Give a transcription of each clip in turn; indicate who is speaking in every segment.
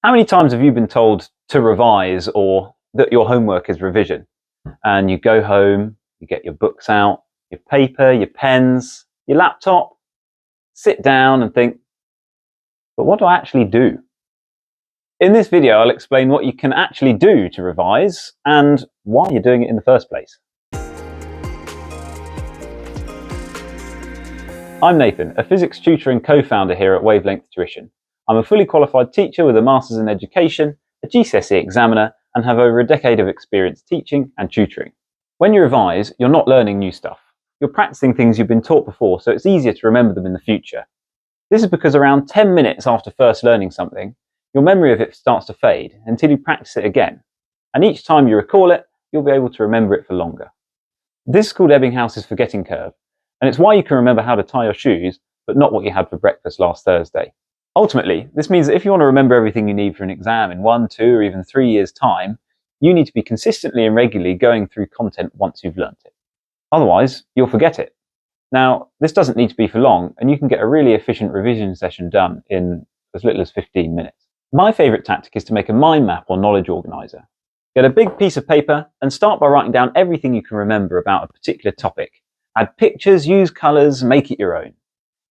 Speaker 1: How many times have you been told to revise or that your homework is revision? And you go home, you get your books out, your paper, your pens, your laptop, sit down and think, but what do I actually do? In this video, I'll explain what you can actually do to revise and why you're doing it in the first place. I'm Nathan, a physics tutor and co-founder here at Wavelength Tuition. I'm a fully qualified teacher with a Master's in Education, a GCSE examiner, and have over a decade of experience teaching and tutoring. When you revise, you're not learning new stuff. You're practicing things you've been taught before, so it's easier to remember them in the future. This is because around 10 minutes after first learning something, your memory of it starts to fade until you practice it again. And each time you recall it, you'll be able to remember it for longer. This is called Ebbinghouse's forgetting curve, and it's why you can remember how to tie your shoes, but not what you had for breakfast last Thursday. Ultimately, this means that if you want to remember everything you need for an exam in 1, 2, or even 3 years' time, you need to be consistently and regularly going through content once you've learnt it. Otherwise, you'll forget it. Now, this doesn't need to be for long, and you can get a really efficient revision session done in as little as 15 minutes. My favourite tactic is to make a mind map or knowledge organiser. Get a big piece of paper and start by writing down everything you can remember about a particular topic. Add pictures, use colours, make it your own.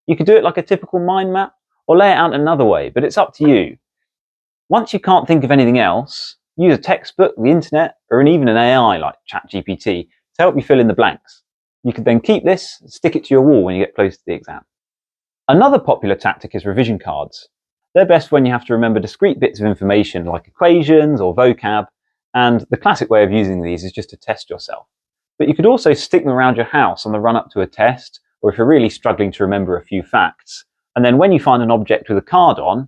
Speaker 1: You could do it like a typical mind map, or lay it out another way, but it's up to you. Once you can't think of anything else, use a textbook, the internet, or even an AI like ChatGPT to help you fill in the blanks. You could then keep this and stick it to your wall when you get close to the exam. Another popular tactic is revision cards. They're best when you have to remember discrete bits of information like equations or vocab, and the classic way of using these is just to test yourself. But you could also stick them around your house on the run up to a test, or if you're really struggling to remember a few facts. And then when you find an object with a card on,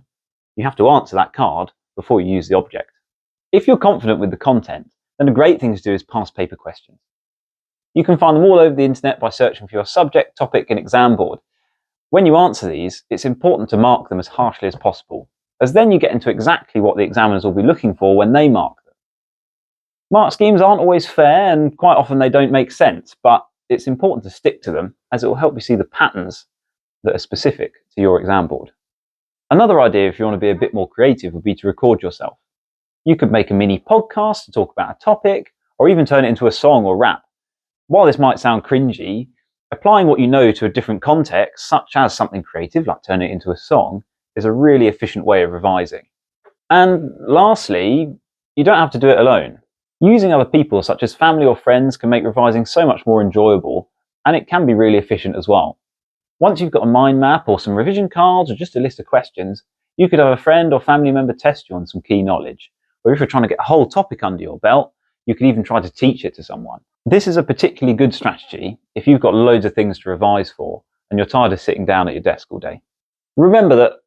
Speaker 1: you have to answer that card before you use the object. If you're confident with the content, then a great thing to do is past paper questions. You can find them all over the internet by searching for your subject, topic, and exam board. When you answer these, it's important to mark them as harshly as possible, as then you get into exactly what the examiners will be looking for when they mark them. Mark schemes aren't always fair, and quite often they don't make sense, but it's important to stick to them as it will help you see the patterns that are specific to your exam board. Another idea, if you want to be a bit more creative, would be to record yourself. You could make a mini podcast to talk about a topic, or even turn it into a song or rap. While this might sound cringy, applying what you know to a different context, such as something creative like turning it into a song, is a really efficient way of revising. And lastly, you don't have to do it alone. Using other people, such as family or friends, can make revising so much more enjoyable, and it can be really efficient as well. Once you've got a mind map or some revision cards or just a list of questions, you could have a friend or family member test you on some key knowledge. Or if you're trying to get a whole topic under your belt, you could even try to teach it to someone. This is a particularly good strategy if you've got loads of things to revise for and you're tired of sitting down at your desk all day. Remember that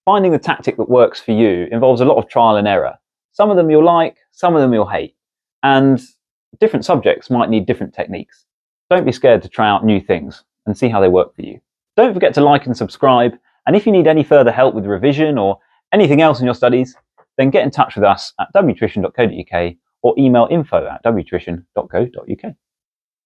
Speaker 1: finding the tactic that works for you involves a lot of trial and error. Some of them you'll like, some of them you'll hate. And different subjects might need different techniques. Don't be scared to try out new things and see how they work for you. Don't forget to like and subscribe, and if you need any further help with revision or anything else in your studies, then get in touch with us at wtuition.co.uk or email info@wtuition.co.uk.